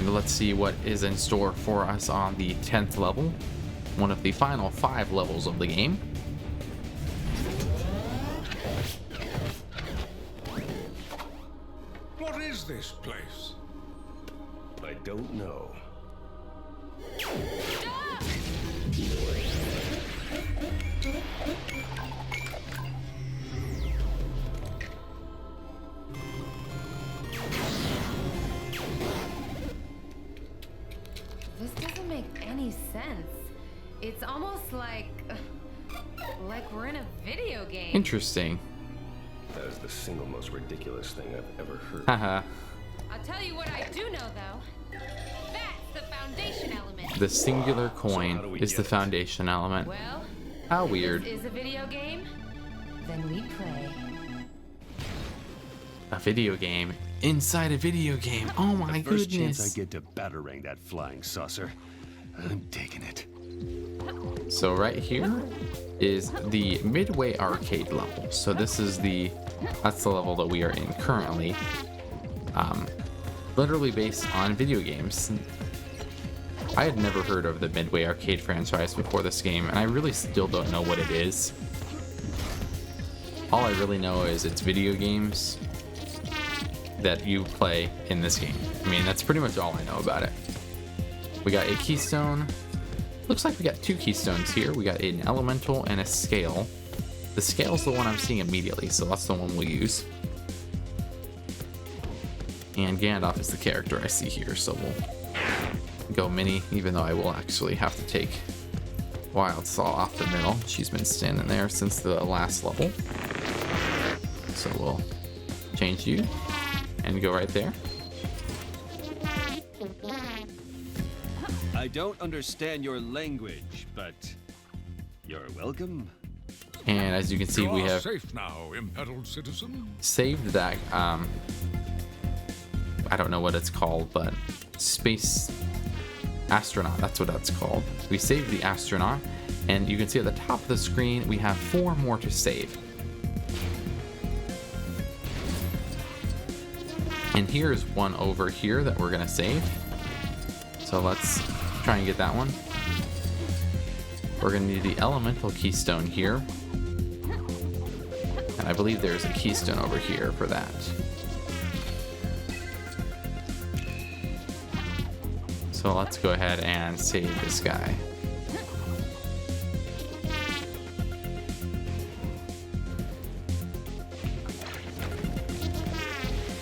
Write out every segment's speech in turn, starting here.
And let's see what is in store for us on the 10th level, one of the final 5 levels of the game. What is this place? I don't know. This doesn't make any sense. It's almost like we're in a video game. Interesting. That is the single most ridiculous thing I've ever heard. Haha. I'll tell you what I do know though. That's the foundation element. The singular So how coin do we is get the it? foundation element. Well, How if weird. this is a video game, then we play. A video game inside a video game. Oh my First chance I goodness. get to batarang that flying saucer, I'm taking it. So right here is the Midway Arcade level. So that's the level that we are in currently. Literally based on video games. I had never heard of the Midway Arcade franchise before this game, and I really still don't know what it is. All I really know is it's video games that you play in this game. I mean, that's pretty much all I know about it. We got a keystone. Looks like we got 2 keystones here. We got an elemental and a scale. The scale's the one I'm seeing immediately, so that's the one we'll use. And Gandalf is the character I see here, so we'll go Mini, even though I will actually have to take Wildsaw off the middle. She's been standing there since the last level. So we'll change you and go right there. I don't understand your language, but you're welcome. And as you can see, You we are have safe now, embattled citizen. saved that, I don't know what it's called, but Space Astronaut, that's what that's called. We saved the astronaut, and you can see at the top of the screen, we have 4 more to save. And here's one over here that we're gonna save. So let's try and get that one. We're gonna need the elemental keystone here. And I believe there's a keystone over here for that. So let's go ahead and save this guy.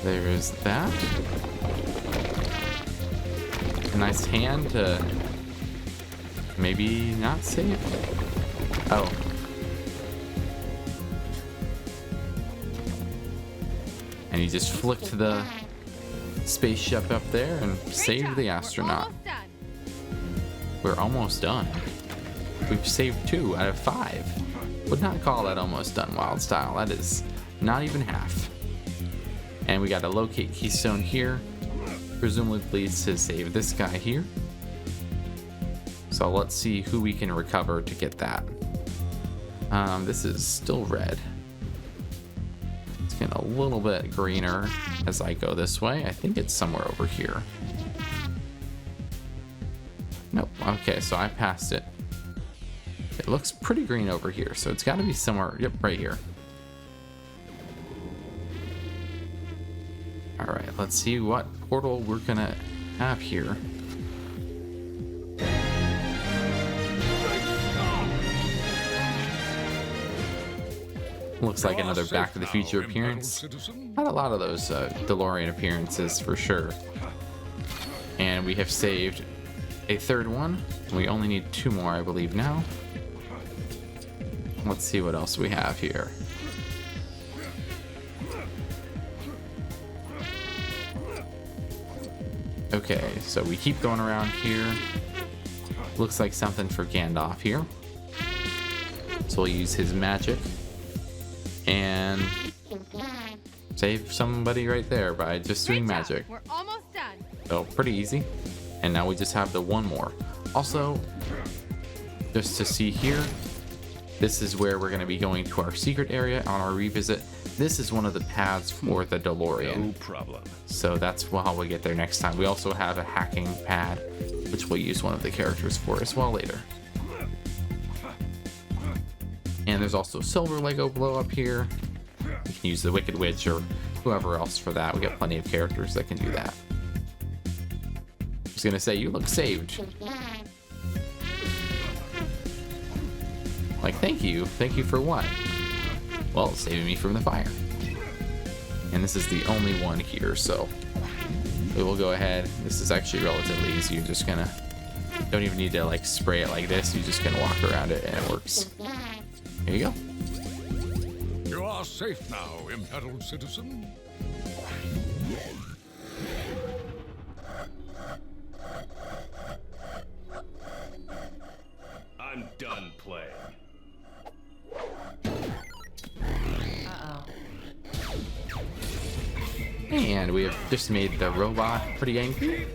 There's that. A nice hand to maybe not save. Oh. And he just flicked the spaceship up there and saved the astronaut. We're almost done. We've saved 2 out of 5. Would not call that almost done, Wild Style. That is not even half. And we got a locate keystone here. Presumably to save this guy here. So let's see who we can recover to get that. This is still red. It's getting a little bit greener as I go this way. I think it's somewhere over here. Nope. Okay, so I passed it. It looks pretty green over here, so it's got to be somewhere. Yep, right here. All right, let's see what portal we're gonna have here. Looks like another Back to the Future appearance. Had a lot of those DeLorean appearances for sure. And we have saved a 3rd one. We only need 2 more, I believe, now. Let's see what else we have here. Okay, so we keep going around here. Looks like something for Gandalf here. So we'll use his magic and save somebody right there by just doing magic. We're almost done. So pretty easy. And now we just have the 1 more. Also, just to see here, this is where we're going to be going to our secret area on our revisit. this is one of the paths for the DeLorean. No problem. So that's how we'll get there next time. We also have a hacking pad, which we'll use one of the characters for as well later. And there's also silver Lego blow up here. You can use the Wicked Witch or whoever else for that. We got plenty of characters that can do that. I was gonna say, you look saved. Like, thank you. Thank you for what? Well, saving me from the fire. And this is the only one here, so we will go ahead. This is actually relatively easy. You're just gonna, don't even need to like spray it like this. You're just gonna walk around it and it works. Here you go. You are safe now, embattled citizen. I'm done playing. And we have just made the robot pretty angry.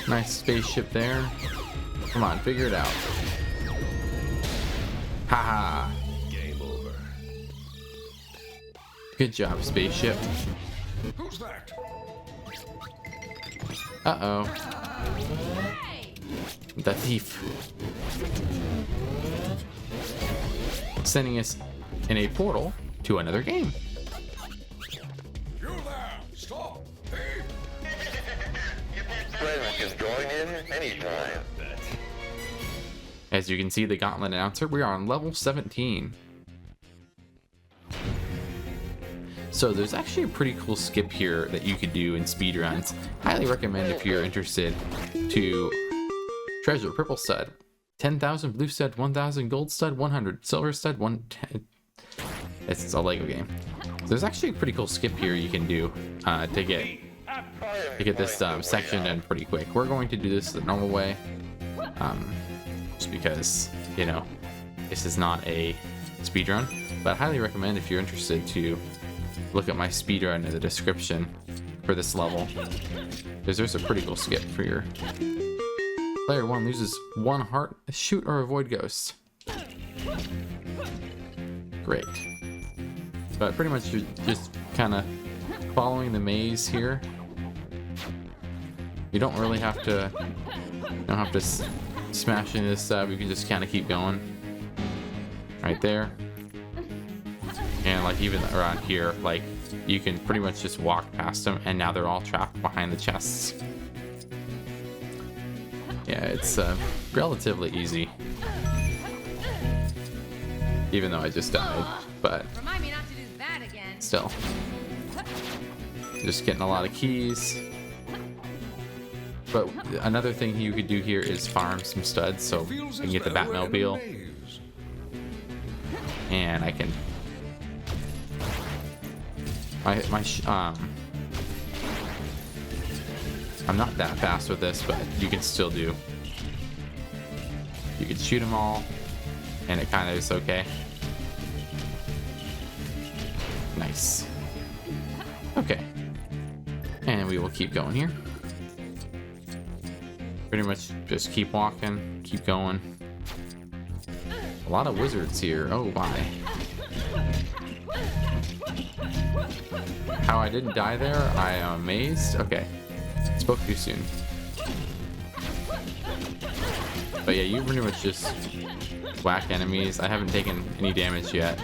Nice spaceship there. Come on, figure it out. Haha. Game over. Good job, spaceship. Who's that? Uh-oh. The thief. Sending us in a portal to another game. You there! Stop! Thief! Friends can join in anytime. Bet. As you can see, the Gauntlet announcer, we are on level 17. So there's actually a pretty cool skip here that you could do in speedruns. Highly recommend if you're interested to treasure purple stud, 10,000 blue stud, 1,000 gold stud, 100 silver stud, 110. It's a Lego game. So there's actually a pretty cool skip here you can do to get this section done pretty quick. We're going to do this the normal way, just because, you know, this is not a speedrun. But I highly recommend if you're interested to look at my speedrun in the description for this level, because there's a pretty cool skip for your player 1 loses 1 heart, shoot or avoid ghosts. Great. But pretty much you're just kind of following the maze here. You don't really have to, smash into this stuff. You can just kind of keep going. Right there. And like even around here, like you can pretty much just walk past them, and now they're all trapped behind the chests. Yeah, it's relatively easy. Even though I just died, but Remind me not to do that again. still. Just getting a lot of keys. But another thing you could do here is farm some studs, so you Feels can as get the though we're in a Batmobile, maze. and I can. I'm not that fast with this, but you can still do. You can shoot them all, and it kind of is okay. Nice. Okay. And we will keep going here. Pretty much just keep walking, keep going. A lot of wizards here. Oh my. How I didn't die there, I am amazed. Okay. Spoke too soon. But yeah, you pretty much just whack enemies. I haven't taken any damage yet.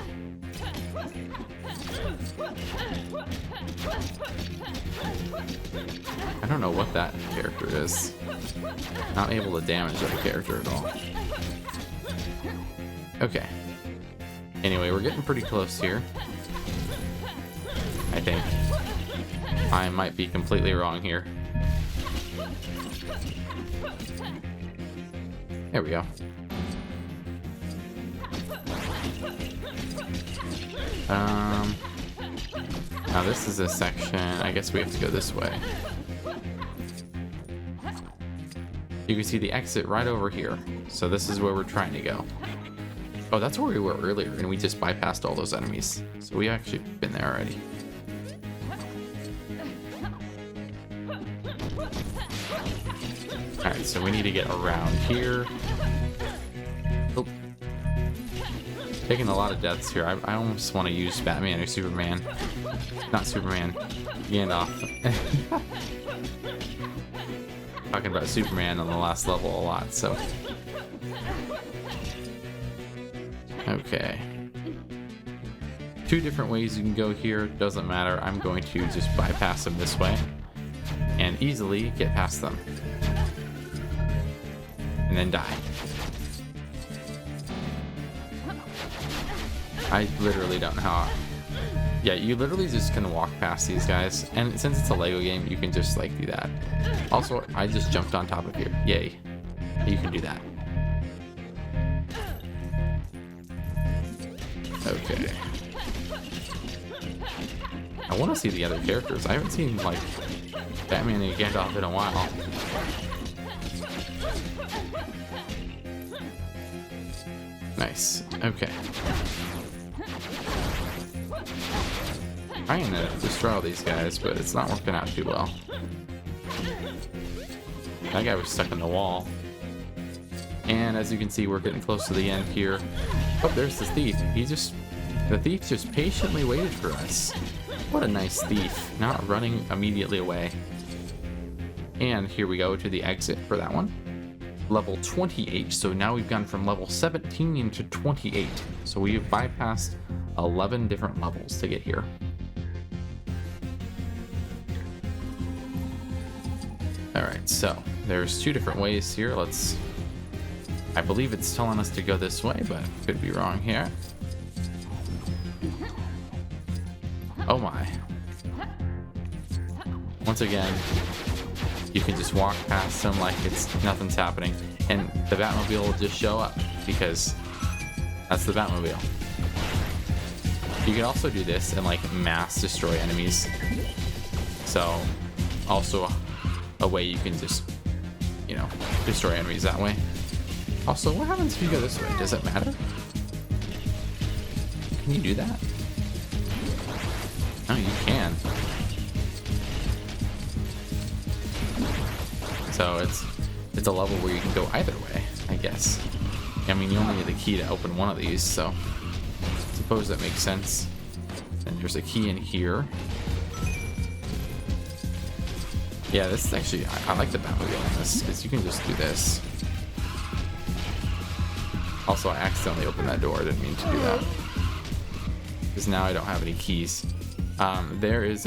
I don't know what that character is. Not able to damage that character at all. Okay. Anyway, we're getting pretty close here. I think. I might be completely wrong here. There we go. Now this is a section. I guess we have to go this way. You can see the exit right over here. So this is where we're trying to go. Oh, that's where we were earlier, and we just bypassed all those enemies. So we actually been there already. Alright, so we need to get around here. Oh. Taking a lot of deaths here. I almost want to use Batman or Superman. Not Superman. Gandalf. Talking about Superman on the last level a lot, so. Okay. 2 different ways you can go here. Doesn't matter. I'm going to just bypass them this way and easily get past them. And then die. I literally don't know how. Yeah, you literally just can walk past these guys. And since it's a Lego game, you can just like do that. Also, I just jumped on top of here. Yay. You can do that. Okay. I want to see the other characters. I haven't seen like Batman and Gandalf in a while. Nice. Okay. Trying to destroy all these guys, but it's not working out too well. That guy was stuck in the wall. And as you can see, we're getting close to the end here. Oh, there's the thief. The thief just patiently waited for us. What a nice thief. Not running immediately away. And here we go to the exit for that one. Level 28. So now we've gone from level 17 to 28. So we've bypassed 11 different levels to get here. Alright, so there's 2 different ways here. I believe it's telling us to go this way, but could be wrong here. Oh my. Once again, you can just walk past them like nothing's happening. And the Batmobile will just show up because that's the Batmobile. You can also do this and like mass destroy enemies. So also a way you can just, you know, destroy enemies that way. Also, what happens if you go this way? Does it matter? Can you do that? No, you can. So it's a level where you can go either way, I guess. I mean, you only need a key to open one of these, so I suppose that makes sense. And there's a key in here. Yeah, this is actually, I like the Batmobile in this, because you can just do this. Also, I accidentally opened that door. I didn't mean to do that. Because now I don't have any keys. There is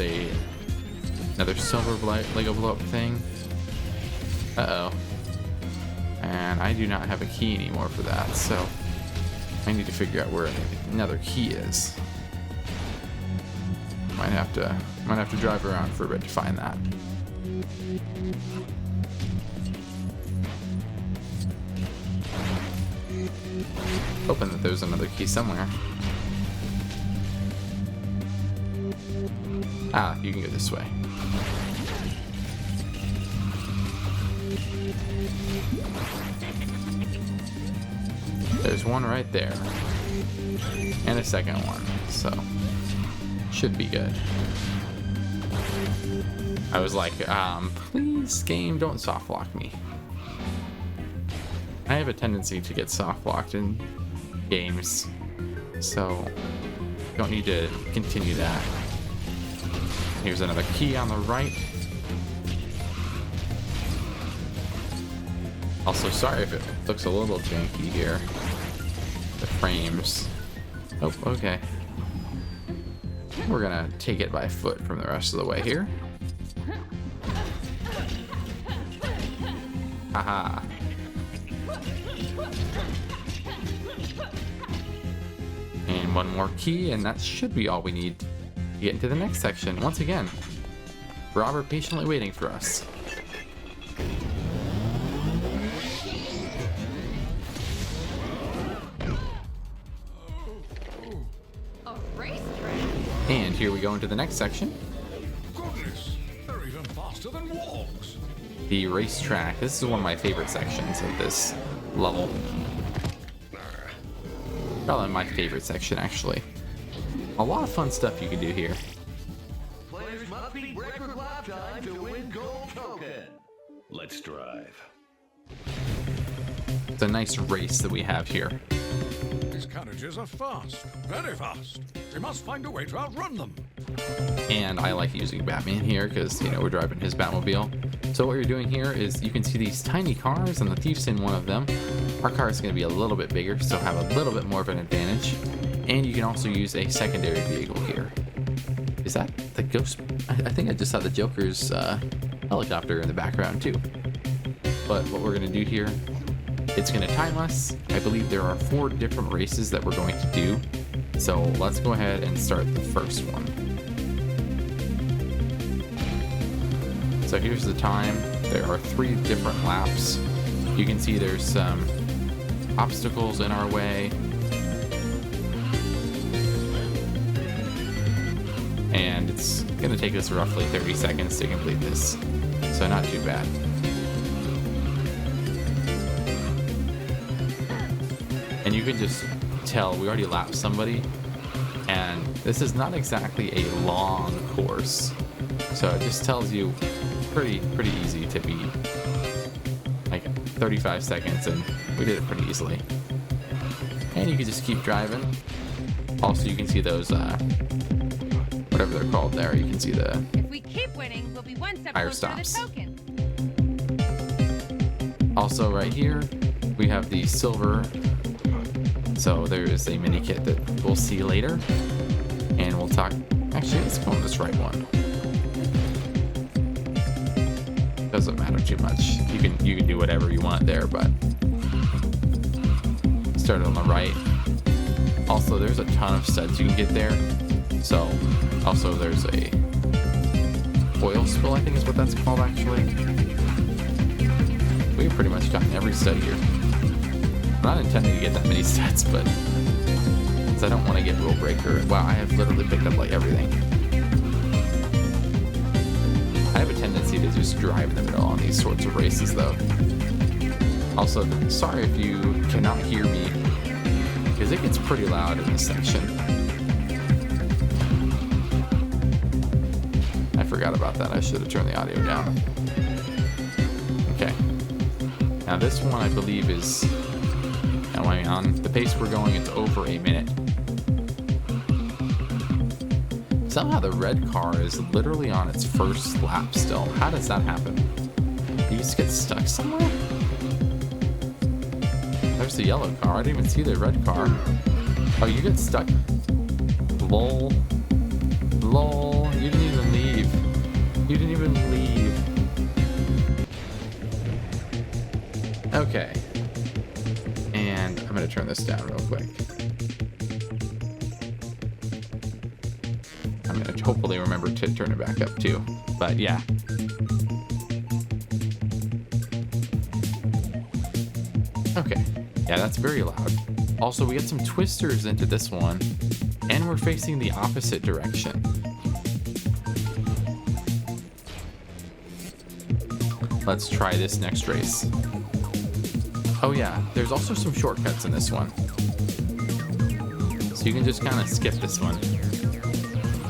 another silver Lego blow-up thing. Uh-oh. And I do not have a key anymore for that, so I need to figure out where another key is. Might have to drive around for a bit to find that. Hoping that there's another key somewhere. Ah, you can go this way. There's one right there. And a second one, so should be good. I was like, please game, don't soft lock me. I have a tendency to get soft locked in games, so don't need to continue that. Here's another key on the right. Also, sorry if it looks a little janky here. The frames. Oh, okay. We're gonna take it by foot from the rest of the way here. Haha. And one more key, and that should be all we need to get into the next section. Once again, Robert patiently waiting for us. A racetrack? And here we go into the next section. Goodness, they're even faster than walks. The racetrack. This is one of my favorite sections of this level. Probably my favorite section, actually. A lot of fun stuff you can do here. Players must beat record lap time to win gold token. Let's drive. It's a nice race that we have here. These carriages are fast, very fast. We must find a way to outrun them. And I like using Batman here because, you know, we're driving his Batmobile. So what you're doing here is you can see these tiny cars and the thief's in one of them. Our car is going to be a little bit bigger, so have a little bit more of an advantage. And you can also use a secondary vehicle here. Is that the ghost? I think I just saw the Joker's helicopter in the background too. But what we're going to do here, it's going to time us. I believe there are 4 different races that we're going to do. So let's go ahead and start the first one. So here's the time. There are 3 different laps. You can see there's some obstacles in our way. And it's going to take us roughly 30 seconds to complete this. So not too bad. And you can just tell we already lapped somebody. And this is not exactly a long course. So it just tells you pretty easy to beat. Like 35 seconds, and we did it pretty easily. And you can just keep driving. Also, you can see those whatever they're called there. You can see the If we keep winning, we'll be one step higher closer to the stops. token. Also right here, we have the silver. So there is a mini kit that we'll see later. And we'll talk. Actually, let's go on this right one. Doesn't matter too much. You can do whatever you want there, but start it on the right. Also, there's a ton of studs you can get there. So, also there's a oil spill, I think is what that's called actually. We've pretty much gotten every stud here. I'm not intending to get that many studs, but because I don't want to get Rule Breaker. Wow, I have literally picked up like everything. I have a tendency to just drive in the middle on these sorts of races though. Also, sorry if you cannot hear me, because it gets pretty loud in this section. I forgot about that. I should have turned the audio down. Okay. Now this one I believe is, am I on the pace we're going? It's over a minute. Somehow the red car is literally on its first lap still. How does that happen? You just get stuck somewhere? There's the yellow car. I didn't even see the red car. Oh, you get stuck. Lol. Lol. You didn't even leave. You didn't even leave. Okay. And I'm going to turn this down real quick. I'm going to hopefully remember to turn it back up too. But yeah. Okay. Yeah, that's very loud. Also, we get some twisters into this one, and we're facing the opposite direction. Let's try this next race. Oh yeah, there's also some shortcuts in this one. So you can just kind of skip this one.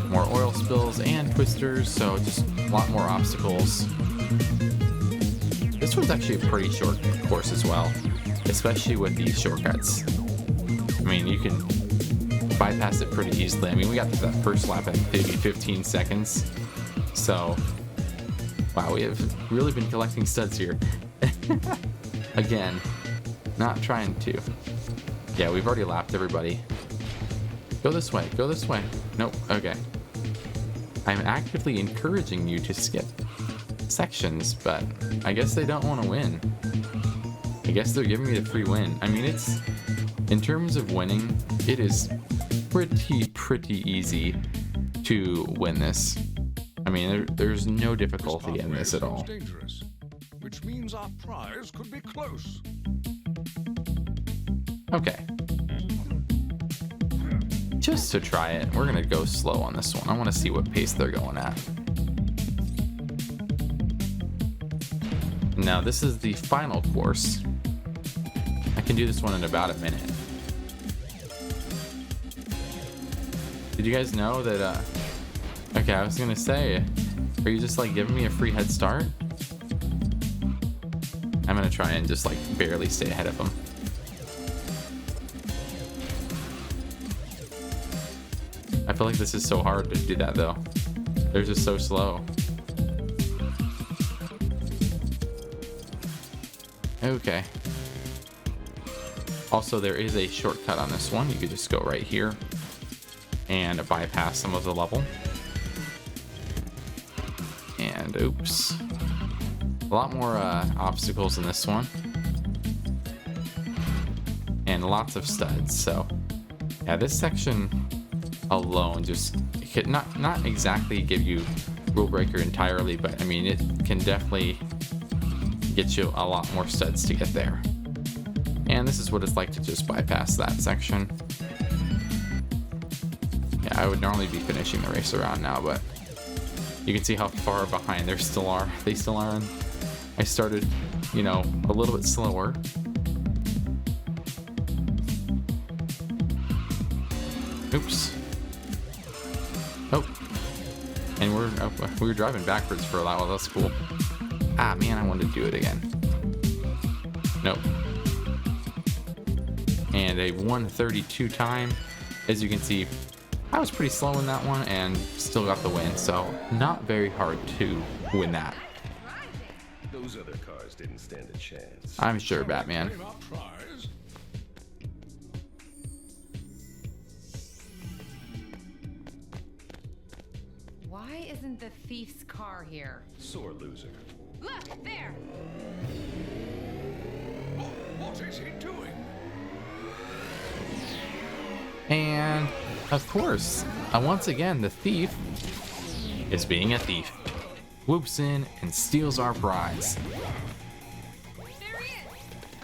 More oil spills and twisters, so just a lot more obstacles. This one's actually a pretty short course as well, especially with these shortcuts. I mean, you can bypass it pretty easily. I mean, we got to that first lap in maybe 15 seconds. So, wow, we have really been collecting studs here. Again, not trying to. Yeah, we've already lapped everybody. Go this way, go this way. Nope, okay. I'm actively encouraging you to skip sections, but I guess they don't want to win. I guess they're giving me the free win. I mean, it's, in terms of winning, it is pretty easy to win this. I mean, there's no difficulty in this at all. Dangerous, which means our prize could be close. Okay. Just to try it, we're gonna go slow on this one. I want to see what pace they're going at. Now, this is the final course. I can do this one in about a minute. Did you guys know that, okay, I was gonna say, are you just like giving me a free head start? I'm gonna try and just like barely stay ahead of them. I feel like this is so hard to do that though. They're just so slow. Okay. Also, there is a shortcut on this one. You could just go right here and bypass some of the level. And oops. A lot more obstacles in this one. And lots of studs. So, yeah, this section alone just could not exactly give you Rule Breaker entirely, but I mean, it can definitely get you a lot more studs to get there. And this is what it's like to just bypass that section. Yeah, I would normally be finishing the race around now, but you can see how far behind they still are. And I started, you know, a little bit slower. Oops. Oh. And we were driving backwards for a while. That's cool. Ah, man, I wanted to do it again. Nope. And a 1:32 time. As you can see, I was pretty slow in that one and still got the win. So not very hard to win that. Those other cars didn't stand a chance. I'm sure, Batman. Claim our prize. Why isn't the thief's car here? Sore loser. Look, there. What is he doing? And of course, once again, the thief is being a thief. Whoops in and steals our prize. There he is.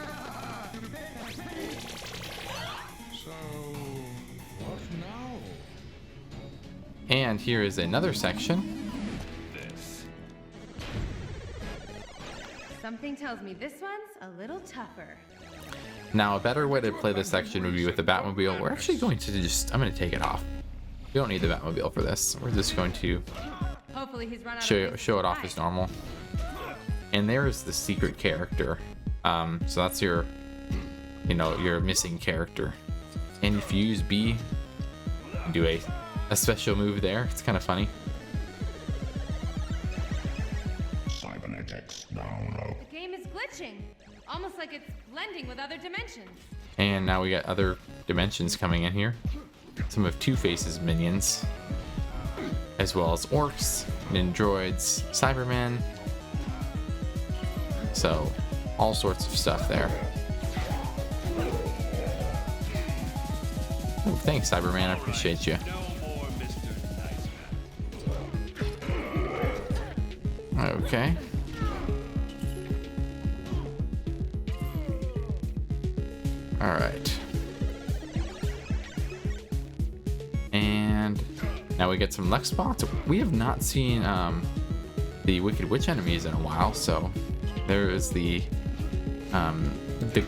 So, what now? And here is another section. This. Something tells me this one's a little tougher. Now, a better way to play this section would be with the Batmobile. We're actually going to I'm going to take it off. We don't need the Batmobile for this. We're just going to Hopefully he's run out show it off as normal. And there is the secret character. So that's your missing character. And if you use B, you do a special move there. It's kind of funny. Cybernetics down. The game is glitching. Almost like it's blending with other dimensions. And now we got other dimensions coming in here. Some of Two-Face's minions, as well as orcs, Nindroids, Cybermen. So, all sorts of stuff there. Oh, thanks, Cyberman. I appreciate you. No more Mr. Nice Man. Okay. All right. And now we get some Lex spots. We have not seen the Wicked Witch enemies in a while, so there is the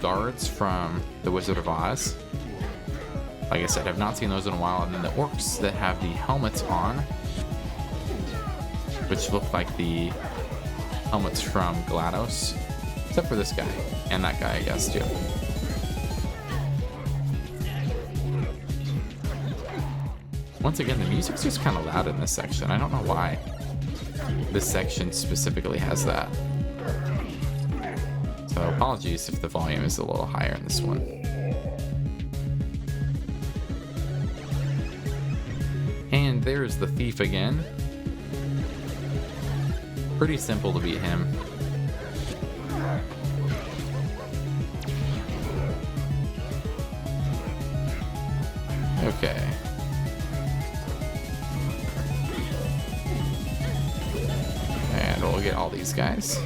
guards from the Wizard of Oz. Like I said, I've not seen those in a while. And then the orcs that have the helmets on, which look like the helmets from GLaDOS, except for this guy and that guy, I guess, too. Once again, the music's just kind of loud in this section. I don't know why this section specifically has that. So apologies if the volume is a little higher in this one. And there's the thief again. Pretty simple to beat him. Okay. And we'll get all these guys.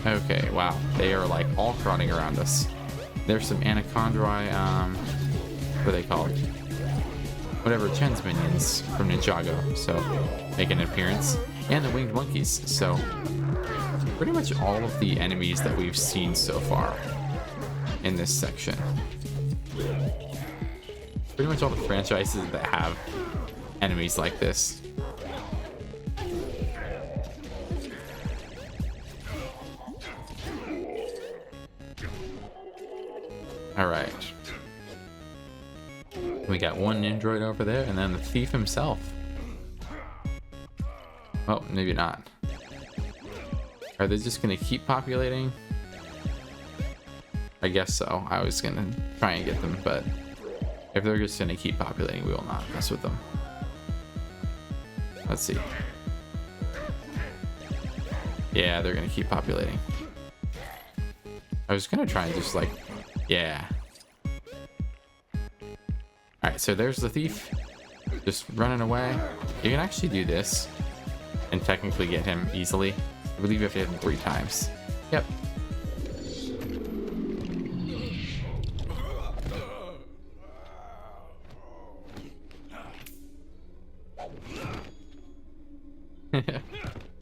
Okay, wow. They are like all crowding around us. There's some Anacondri, what are they called? Whatever, Chen's minions from Ninjago, so make an appearance. And the winged monkeys, so pretty much all of the enemies that we've seen so far in this section. Pretty much all the franchises that have enemies like this. Alright. We got one android over there, and then the thief himself. Oh, maybe not. Are they just gonna keep populating? I guess so. I was gonna try and get them, but if they're just gonna keep populating, we will not mess with them. Let's see. Yeah, they're gonna keep populating. I was gonna try and just like, yeah. Alright, so there's the thief. Just running away. You can actually do this and technically get him easily. I believe you have to hit him 3 times. Yep.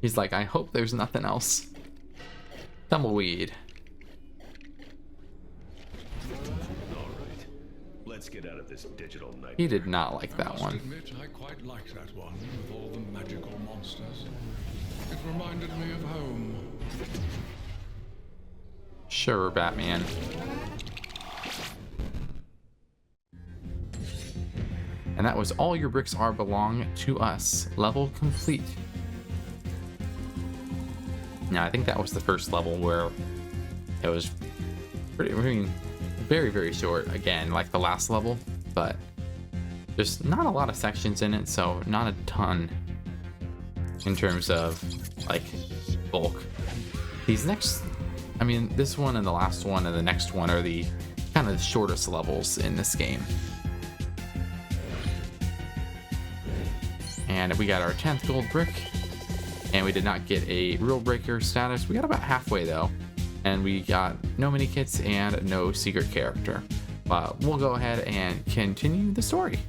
He's like, I hope there's nothing else. Tumbleweed. Alright. Let's get out of this digital nightmare. He did not like I that must one. admit, I quite like that one with all the magical monsters. It reminded me of home. Sure, Batman. And that was all your bricks are belong to us. Level complete. Now, I think that was the first level where it was pretty, I mean, very, very short. Again, like the last level, but there's not a lot of sections in it, so not a ton in terms of like bulk. These next, I mean, this one and the last one and the next one are the kind of the shortest levels in this game. And we got our 10th gold brick, and we did not get a rule breaker status. We got about halfway though, and we got no mini kits and no secret character. But we'll go ahead and continue the story.